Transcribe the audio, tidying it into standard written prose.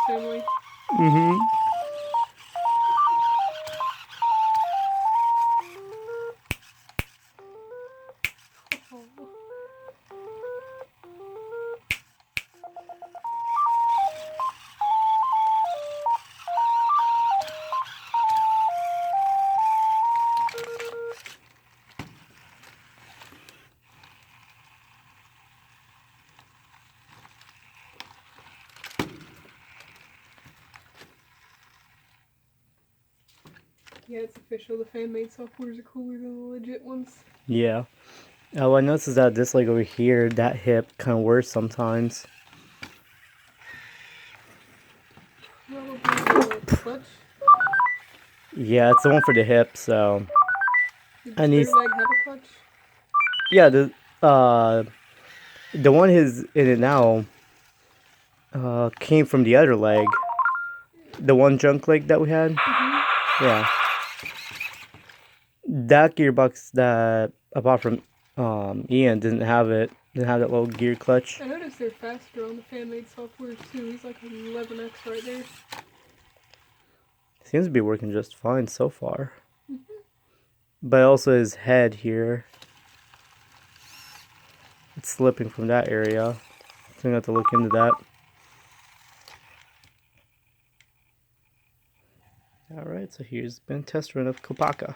family. Mm-hmm. Oh. Yeah, it's official. The fan-made softwares are cooler than the legit ones. Yeah. Oh, I noticed that this leg over here, that hip, kind of worse sometimes. Probably the clutch. Yeah, it's the one for the hip, so... Did the And he's... straight leg have a clutch? Yeah, the one is in it now came from the other leg. The one junk leg that we had. Mm-hmm. Yeah. That gearbox that I bought from Ian didn't have it. Didn't have that little gear clutch. I noticed they're faster on the fan-made softwares too. He's like an 11x right there. Seems to be working just fine so far. Mm-hmm. But also his head here. It's slipping from that area. So I'm gonna have to look into that. Alright, so here's been a test run of Kopaka.